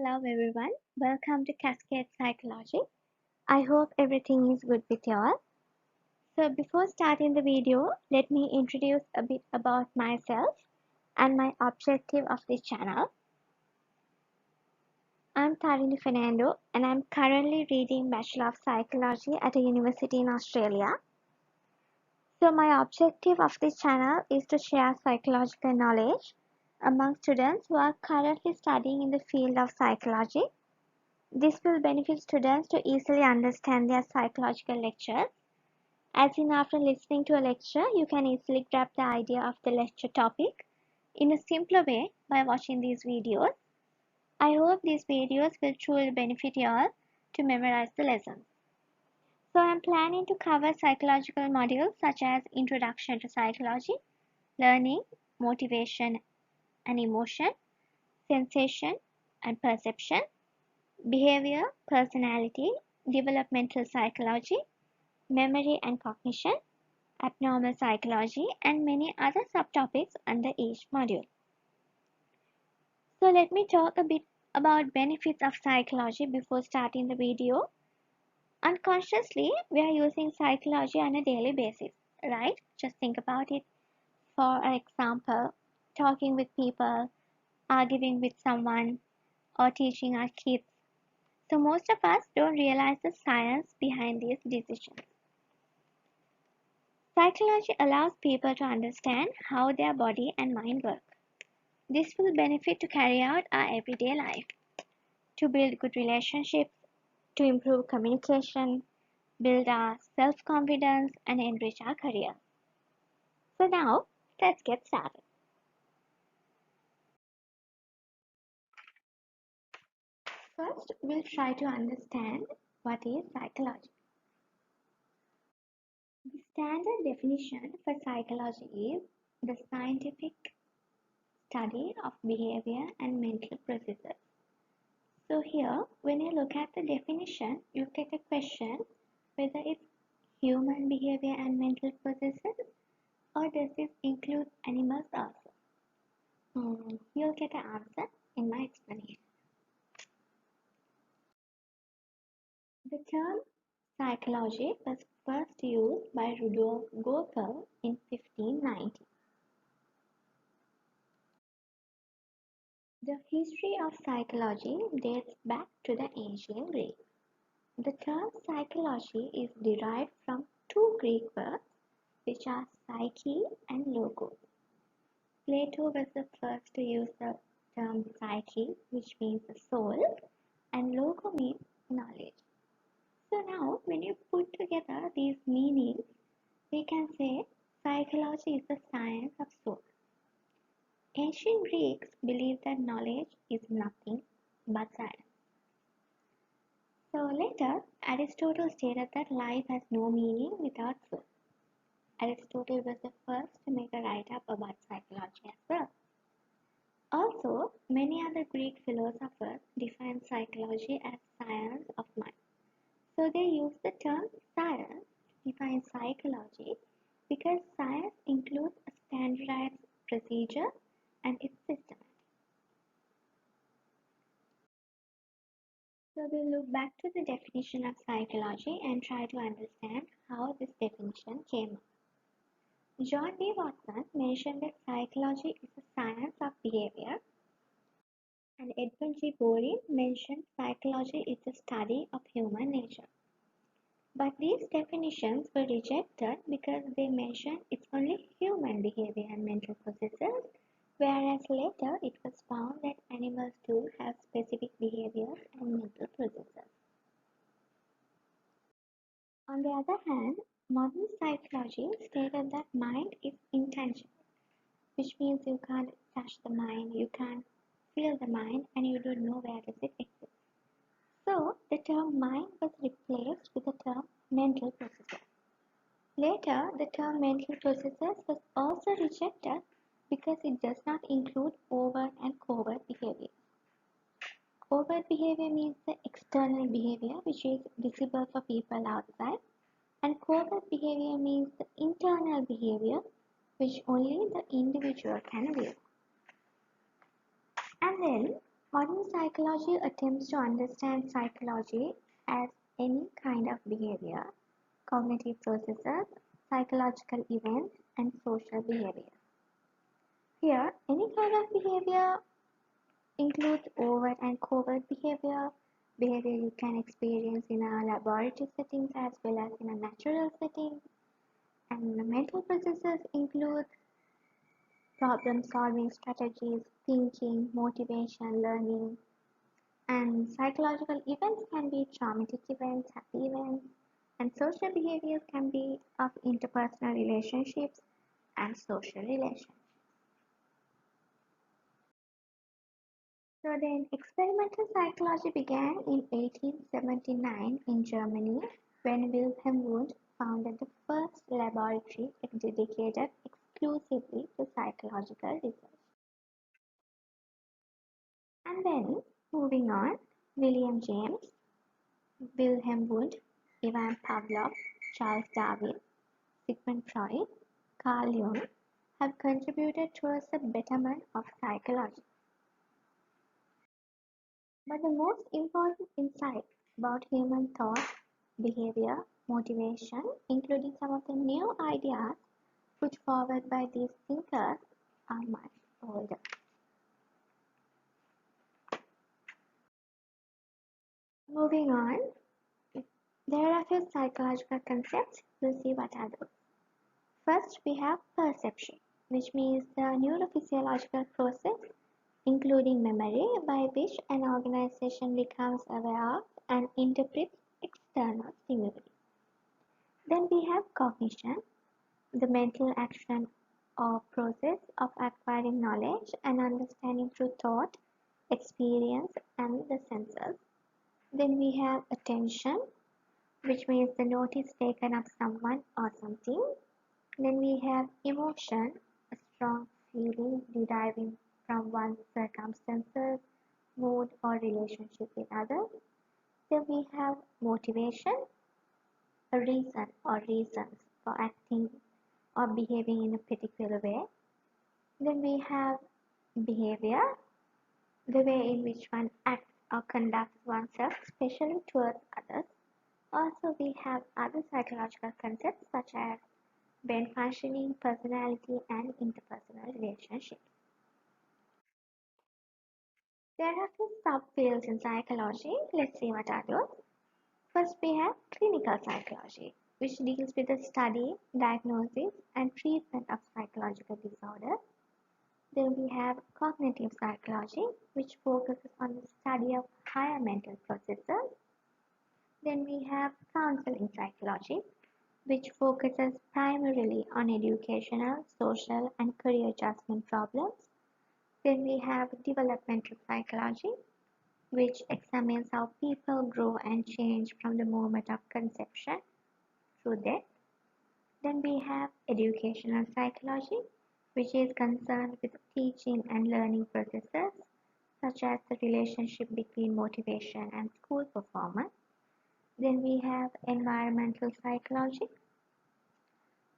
Hello everyone, welcome to Cascade Psychology. I hope everything is good with you all. So before starting the video, let me introduce a bit about myself and my objective of this channel. I'm Tarini Fernando and I'm currently reading Bachelor of Psychology at a university in Australia. So my objective of this channel is to share psychological knowledge among students who are currently studying in the field of psychology. This will benefit students to easily understand their psychological lectures. As in, after listening to a lecture, you can easily grab the idea of the lecture topic in a simpler way by watching these videos. I hope these videos will truly benefit you all to memorize the lessons. So I am planning to cover psychological modules such as Introduction to Psychology, Learning, Motivation and Emotion, Sensation and Perception, Behavior, Personality, Developmental Psychology, Memory and Cognition, Abnormal Psychology, and many other subtopics under each module. So let me talk a bit about benefits of psychology before starting the video. Unconsciously, we are using psychology on a daily basis, right? Just think about it. For example, talking with people, arguing with someone, or teaching our kids. So most of us don't realize the science behind these decisions. Psychology allows people to understand how their body and mind work. This will benefit to carry out our everyday life, to build good relationships, to improve communication, build our self-confidence, and enrich our career. So now, let's get started. First, we'll try to understand what is psychology. The standard definition for psychology is the scientific study of behavior and mental processes. So here, when you look at the definition, you get a question whether it's human behavior and mental processes or does this include animals also? You'll get an answer in my explanation. The term psychology was first used by Rudolf Goethals in 1590. The history of psychology dates back to the ancient Greeks. The term psychology is derived from two Greek words which are psyche and logos. Plato was the first to use the term psyche, which means the soul, and logo means knowledge. So now, when you put together these meanings, we can say psychology is the science of soul. Ancient Greeks believed that knowledge is nothing but science. So later, Aristotle stated that life has no meaning without soul. Aristotle was the first to make a write-up about psychology as well. Also, many other Greek philosophers defined psychology as science of mind. So they use the term science to define psychology because science includes a standardized procedure and it's systematic. So we'll look back to the definition of psychology and try to understand how this definition came up. John B. Watson mentioned that psychology is a science of behavior, and Edward G. Boring mentioned psychology is the study of human nature. But these definitions were rejected because they mention it's only human behavior and mental processes, whereas later it was found that animals too have specific behaviors and mental processes. On the other hand, modern psychology stated that mind is intangible, which means you can't touch the mind, you can't feel the mind, and you don't know where does it exist. So the term mind was replaced with the term mental processes. Later, the term mental processes was also rejected because it does not include overt and covert behavior. Overt behavior means the external behavior which is visible for people outside, and covert behavior means the internal behavior which only the individual can view. And then Modern psychology attempts to understand psychology as any kind of behavior, cognitive processes, psychological events, and social behavior. Here, any kind of behavior includes overt and covert behavior, behavior you can experience in a laboratory settings as well as in a natural setting, and the mental processes include problem solving strategies, thinking, motivation, learning, and psychological events can be traumatic events, happy events, and social behaviors can be of interpersonal relationships and social relations. So then experimental psychology began in 1879 in Germany when Wilhelm Wundt founded the first laboratory dedicated exclusively to psychological research. And then moving on, William James, Wilhelm Wundt, Ivan Pavlov, Charles Darwin, Sigmund Freud, Carl Jung have contributed towards the betterment of psychology. But the most important insight about human thought, behavior, motivation, including some of the new ideas put forward by these thinkers, are much older. Moving on, there are a few psychological concepts. We'll see what are those. First, we have perception, which means the neurophysiological process, including memory, by which an organization becomes aware of and interprets external stimuli. Then we have cognition, the mental action or process of acquiring knowledge and understanding through thought, experience, and the senses. Then we have attention, which means the notice taken of someone or something. Then we have emotion, a strong feeling deriving from one's circumstances, mood, or relationship with others. Then we have motivation, a reason or reasons for acting or behaving in a particular way. Then we have behavior, the way in which one acts or conducts oneself, especially towards others. Also, we have other psychological concepts such as brain functioning, personality, and interpersonal relationships. There are two subfields in psychology. Let's see what are those. First, we have clinical psychology, which deals with the study, diagnosis, and treatment of psychological disorders. Then we have cognitive psychology, which focuses on the study of higher mental processes. Then we have counseling psychology, which focuses primarily on educational, social, and career adjustment problems. Then we have developmental psychology, which examines how people grow and change from the moment of conception through death. Then we have educational psychology, which is concerned with teaching and learning processes, such as the relationship between motivation and school performance. Then we have environmental psychology,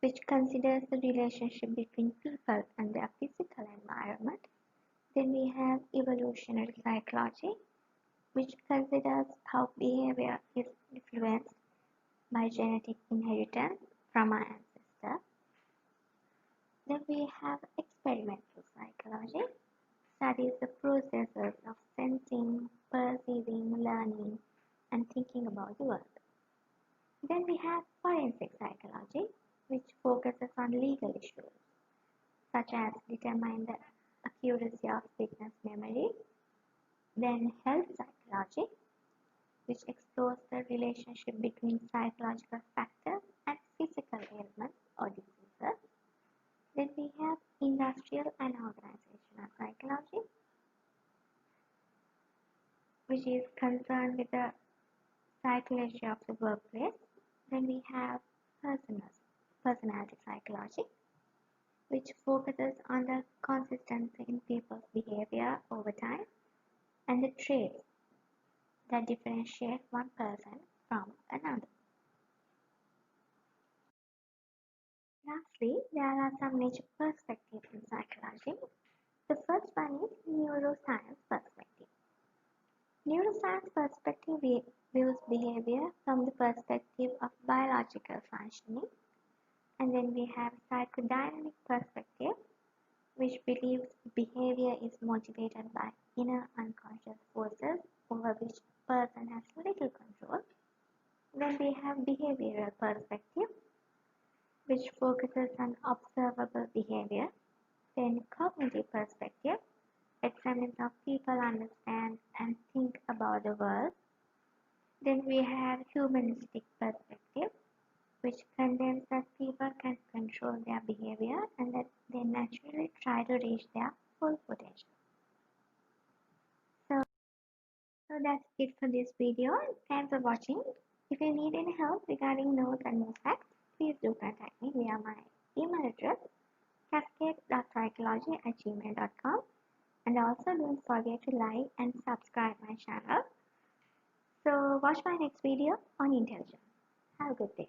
which considers the relationship between people and their physical environment. Then we have evolutionary psychology, which considers how behavior is influenced by genetic inheritance from our ancestors. Then we have experimental psychology, studies the processes of sensing, perceiving, learning, and thinking about the world. Then we have forensic psychology, which focuses on legal issues, such as determining the accuracy of witness memory. Then health psychology, which explores the relationship between psychological factors and physical ailments or diseases. Then we have industrial and organizational psychology, which is concerned with the psychology of the workplace. Then we have personality psychology, which focuses on the consistency in people's behavior over time and the traits that differentiate one person from another. Lastly, there are some major perspectives in psychology. The first one is neuroscience perspective. Neuroscience perspective views behavior from the perspective of biological functioning, and then we have psychodynamic perspective, which believes behavior is motivated by inner unconscious forces over which a person has little control. Then we have behavioral perspective, which focuses on observable behavior. Then cognitive perspective examines how people understand and think about the world. Then we have humanistic perspective, which condemns that people can control their behavior and that they naturally try to reach their full potential. So, so that's it for this video. Thanks for watching. If you need any help regarding notes and more facts, please do contact me via my email address cascade.psychology@gmail.com, and also don't forget to like and subscribe my channel. So watch my next video on intelligence. Have a good day.